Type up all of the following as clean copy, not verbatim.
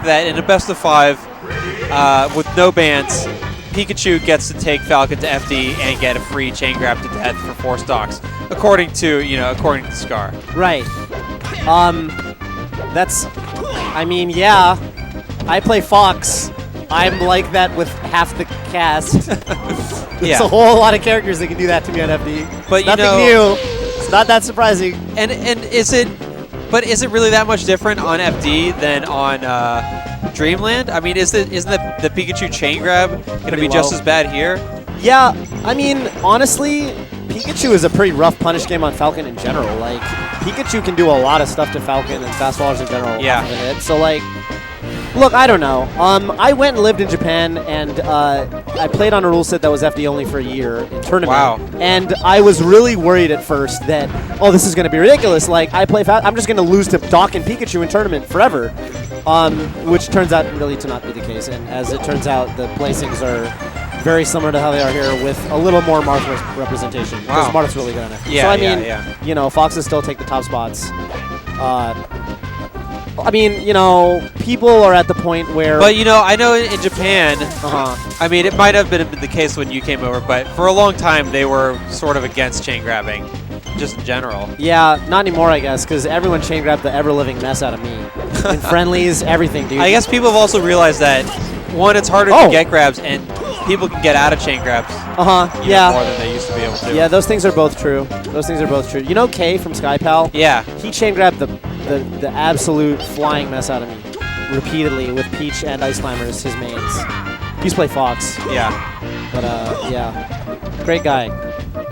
that in a best of 5 with no bans, Pikachu gets to take Falcon to FD and get a free chain grab to death for 4 stocks, according to Scar. Right. That's, I mean, yeah. I play Fox. I'm like that with half the cast. There's a whole lot of characters that can do that to me on FD. But it's nothing new. It's not that surprising. And is it really that much different on FD than on Dreamland? I mean, isn't the Pikachu chain grab going to be just as bad here? Yeah, I mean, honestly, Pikachu is a pretty rough punish game on Falcon in general. Like, Pikachu can do a lot of stuff to Falcon and fast followers in general. Yeah. Off of it. So, like, look, I don't know. I went and lived in Japan, and I played on a rule set that was FD only for a year in tournament. Wow. And I was really worried at first that, oh, this is going to be ridiculous. Like, I'm just going to lose to Doc and Pikachu in tournament forever, which turns out really to not be the case. And as it turns out, the placings are very similar to how they are here with a little more Marth's representation. Because Marth's really good on FD. Yeah, so, I mean, you know, Foxes still take the top spots. I mean, you know, people are at the point where... But, you know, I know in Japan, I mean, it might have been the case when you came over, but for a long time they were sort of against chain grabbing, just in general. Yeah, not anymore, I guess, because everyone chain grabbed the ever-living mess out of me. In friendlies, everything, dude. I guess people have also realized that, one, it's harder to get grabs, and people can get out of chain grabs more than they used to be able to. Yeah, those things are both true. Those things are both true. You know Kay from SkyPal? Yeah. He chain grabbed the absolute flying mess out of me repeatedly with Peach and Ice Climbers, his mains. He used to play Fox. Yeah. But, yeah. Great guy.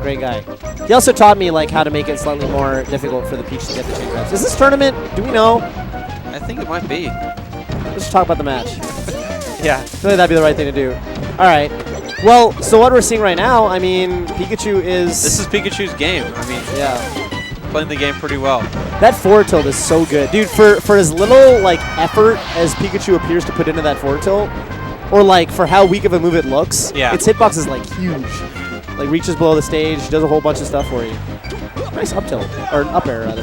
Great guy. He also taught me, like, how to make it slightly more difficult for the Peach to get the chain grabs. Is this tournament? Do we know? I think it might be. Let's just talk about the match. Yeah. I feel like that'd be the right thing to do. All right. Well, so what we're seeing right now, I mean, Pikachu is... This is Pikachu's game. I mean, playing the game pretty well. That forward tilt is so good. Dude, for as little, like, effort as Pikachu appears to put into that forward tilt, or, like, for how weak of a move it looks, its hitbox is, like, huge. Like, reaches below the stage, does a whole bunch of stuff for you. Nice up tilt. Or up air, rather.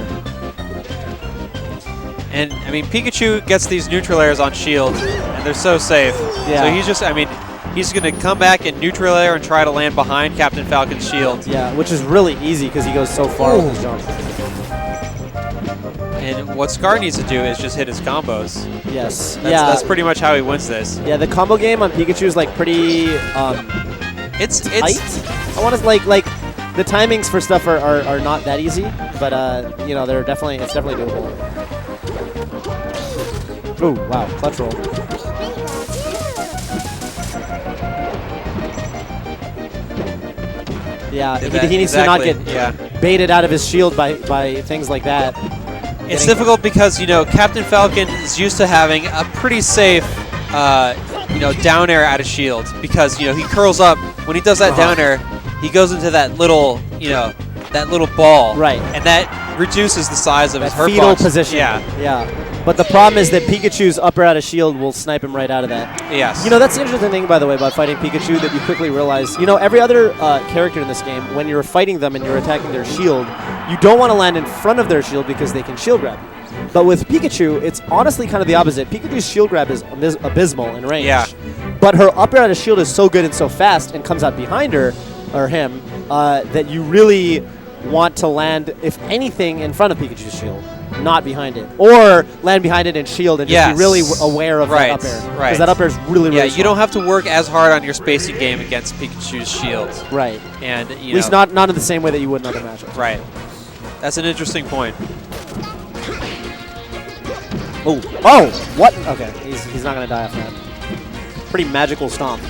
And, I mean, Pikachu gets these neutral airs on shield, and they're so safe. Yeah. So he's just, I mean, he's going to come back in neutral air and try to land behind Captain Falcon's shield. Yeah, which is really easy because he goes so far with his jump. And what Scar needs to do is just hit his combos. Yes. That's pretty much how he wins this. Yeah, the combo game on Pikachu is, like, pretty it's tight. I want to, like the timings for stuff are not that easy, but, you know, it's definitely doable. Ooh, wow, clutch roll. Yeah, he needs to not get baited out of his shield by things like that. It's difficult because, you know, Captain Falcon is used to having a pretty safe, you know, down air out of shield because, you know, he curls up. When he does that down air, he goes into that little, you know, that little ball. Right. And that reduces the size of his hurt fetal box. position. Yeah. Yeah. But the problem is that Pikachu's up air out of shield will snipe him right out of that. Yes. You know, that's the interesting thing, by the way, about fighting Pikachu that you quickly realize. You know, every other character in this game, when you're fighting them and you're attacking their shield, you don't want to land in front of their shield because they can shield grab you. But with Pikachu, it's honestly kind of the opposite. Pikachu's shield grab is abysmal in range. Yeah. But her up air out of shield is so good and so fast and comes out behind her, or him, that you really want to land, if anything, in front of Pikachu's shield, not behind it. Or land behind it and shield and just be really aware of that up air. Right. Because that up air is really, really you don't have to work as hard on your spacing game against Pikachu's shield. Right. And, at least not in the same way that you would in other matchups. Right. That's an interesting point. Oh, what? Okay, he's not going to die off that. Pretty magical stomp.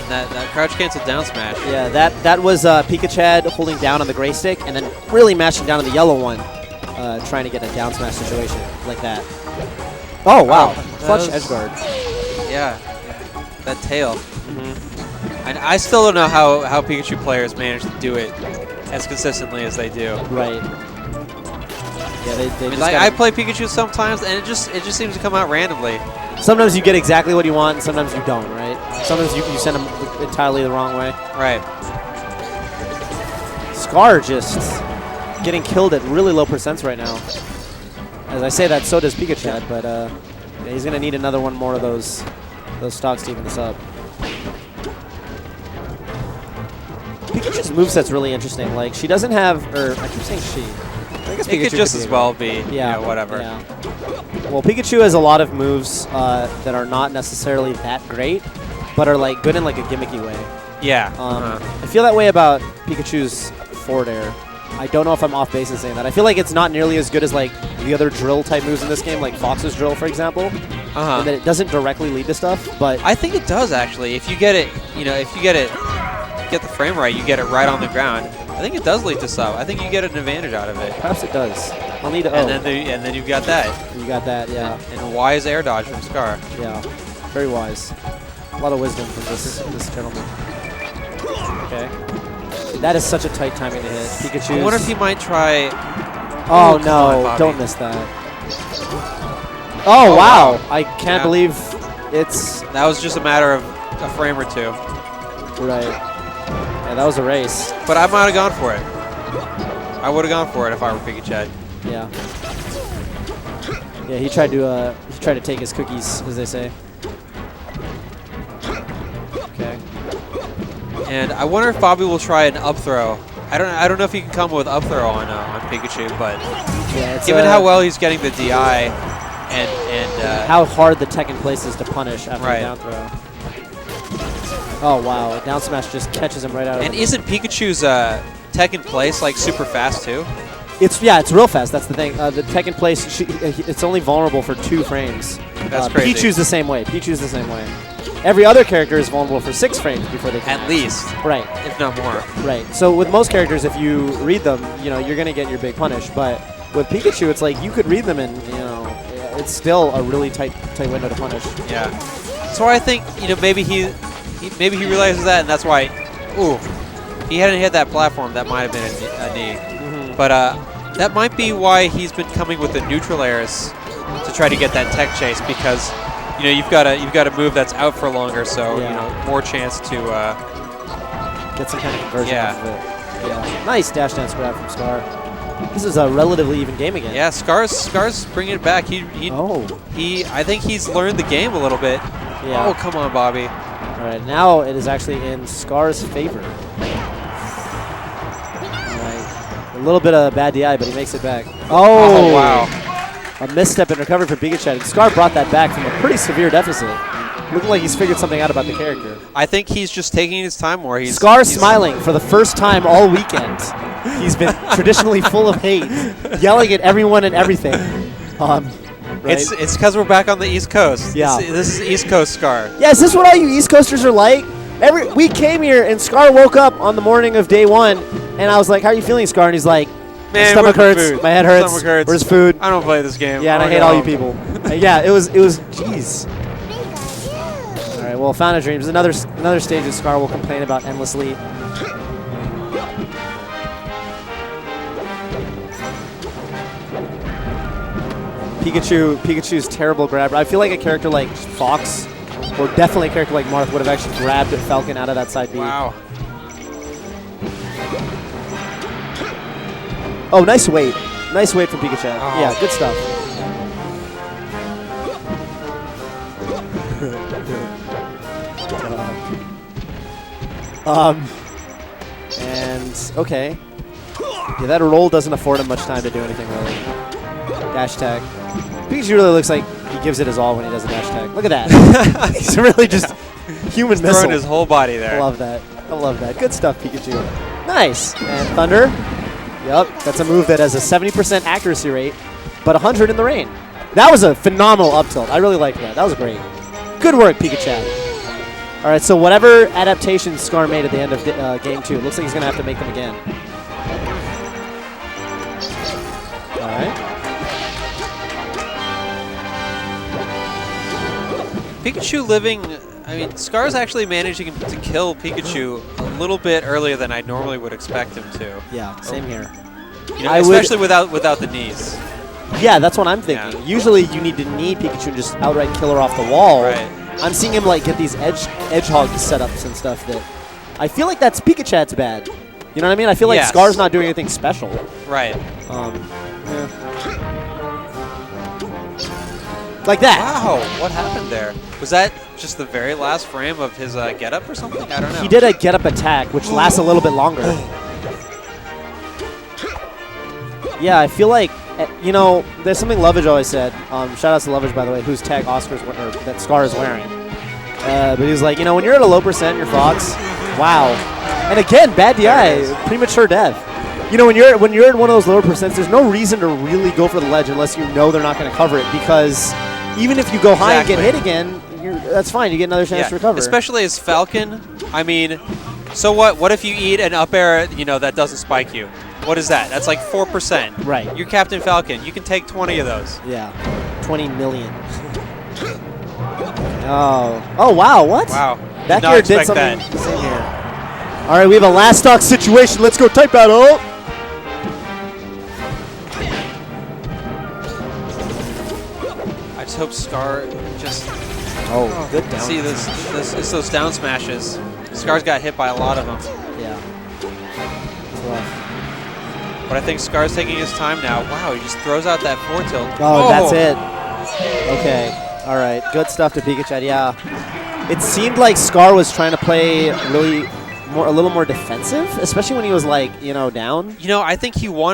That crouch cancel down smash. Yeah, that was PikaChad holding down on the gray stick and then really mashing down on the yellow one, trying to get a down smash situation like that. Oh, wow. Clutch edge guard. Yeah, that tail. And I still don't know how Pikachu players manage to do it as consistently as they do. Right. Yeah, they I mean, like, I play Pikachu sometimes, and it just seems to come out randomly. Sometimes you get exactly what you want, and sometimes you don't, right? Sometimes you send them entirely the wrong way. Right. Scar just getting killed at really low percents right now. As I say that, so does PikaChad, but yeah, he's going to need another one more of those stocks to even this up. Pikachu's moveset's really interesting. Like, she doesn't have, or I keep saying she. I guess it could just as well be, yeah, whatever. Yeah. Well, Pikachu has a lot of moves that are not necessarily that great, but are like good in like a gimmicky way. Yeah. I feel that way about Pikachu's forward air. I don't know if I'm off base in saying that. I feel like it's not nearly as good as like the other drill type moves in this game, like Fox's drill, for example. And that it doesn't directly lead to stuff, but I think it does actually. If you get it, if you get the frame right, you get it right on the ground. I think it does lead to stuff. I think you get an advantage out of it. Perhaps it does. I'll need to. And then you've got that. You got that, yeah. And wise air dodge from Scar. Yeah, very wise. A lot of wisdom from this gentleman. Okay. That is such a tight timing to hit. Pikachu. I wonder if he might try. Oh no! Don't miss that. Oh wow! I can't believe it's. That was just a matter of a frame or two. Right. Yeah, that was a race. But I might have gone for it. I would have gone for it if I were PikaChad. Yeah. Yeah, he tried to take his cookies, as they say. Okay. And I wonder if Bobby will try an up throw. I don't know if he can come with up throw on Pikachu, but yeah, given how well he's getting the DI and how hard the tech in place is to punish after a down throw. Oh wow, a down smash just catches him right out of And isn't Pikachu's tech in place like super fast too? It's real fast. That's the thing. The tech in place, it's only vulnerable for 2 frames. That's crazy. Pichu's the same way. Pichu's the same way. Every other character is vulnerable for 6 frames before they can. At least. Right. If not more. Right. So with most characters, if you read them, you're going to get your big punish. But with Pikachu, it's like you could read them and, it's still a really tight window to punish. Yeah. So I think, maybe he realizes that, and that's why, he hadn't hit that platform. That might have been a knee. Mm-hmm. But that might be why he's been coming with the neutral airs to try to get that tech chase, because you've got a move that's out for longer, so more chance to get some kind of conversion off of it. Yeah. Nice dash dance grab from Scar. This is a relatively even game again. Yeah, Scar's bringing it back. I think he's learned the game a little bit. Yeah. Oh, come on, Bobby. All right, now it is actually in Scar's favor. A little bit of bad DI, but he makes it back. Oh, wow. A misstep in recovery for PikaChad. And Scar brought that back from a pretty severe deficit. Looking like he's figured something out about the character. I think he's just taking his time more. Scar smiling for the first time all weekend. He's been traditionally full of hate, yelling at everyone and everything. Right? It's because we're back on the East Coast. Yeah. This is East Coast Scar. Yeah, is this what all you East Coasters are like? We came here and Scar woke up on the morning of day 1, and I was like, "How are you feeling, Scar?" And he's like, "My stomach hurts, my head hurts, stomach hurts. Where's food? I don't play this game." Yeah, and I hate all you people." Yeah, it was. Jeez. All right, well, Fountain of Dreams, another stage that Scar will complain about endlessly. Pikachu's terrible grab. I feel like a character like Fox, or definitely a character like Marth, would have actually grabbed Falcon out of that side B. Wow. Oh, nice wait. Nice wait from PikaChad. Oh. Yeah, good stuff. And, okay. Yeah, that roll doesn't afford him much time to do anything, really. Dash tag. Pikachu really looks like he gives it his all when he does a dash tag. Look at that. He's really just human missile. Throwing his whole body there. I love that. I love that. Good stuff, Pikachu. Nice. And Thunder. Yep, that's a move that has a 70% accuracy rate, but 100 in the rain. That was a phenomenal up tilt. I really like that. That was great. Good work, PikaChad. All right, so whatever adaptations Scar made at the end of Game 2, it looks like he's going to have to make them again. All right. Pikachu living... I mean, Scar's actually managing to kill Pikachu a little bit earlier than I normally would expect him to. Yeah, same here. Especially without the knees. Yeah, that's what I'm thinking. Yeah. Usually you need to knee Pikachu and just outright kill her off the wall. Right. I'm seeing him like get these edgehog setups and stuff that I feel like that's PikaChad's bad. You know what I mean? I feel like Scar's not doing anything special. Right. Yeah. Like that. Wow, what happened there? Was that just the very last frame of his get-up or something? I don't know. He did a get-up attack, which lasts a little bit longer. Yeah, I feel like, you know, there's something Lovage always said. Shout out to Lovage, by the way, whose tag that Scar is wearing. But he was like, you know, when you're at a low percent, your Fox, wow. And again, bad DI, premature death. You know, when you're at one of those lower percents, there's no reason to really go for the ledge unless you know they're not going to cover it, because even if you go high and get hit again, that's fine. You get another chance to recover. Especially as Falcon. I mean, so what? What if you eat an up air, you know, that doesn't spike you? What is that? That's like 4%. Right. You're Captain Falcon. You can take 20 of those. Yeah. 20 million. Oh, wow. What? Wow. That gear did something that. insane here. All right, we have a last stock situation. Let's go type battle. I just hope Scar just... Oh, good down. See, it's those down smashes. Scar's got hit by a lot of them. Yeah. But I think Scar's taking his time now. Wow, he just throws out that 4-tilt. Oh, that's it. Okay. All right. Good stuff to PikaChad. Yeah. It seemed like Scar was trying to play really a little more defensive, especially when he was like, you know, down. You know, I think he won.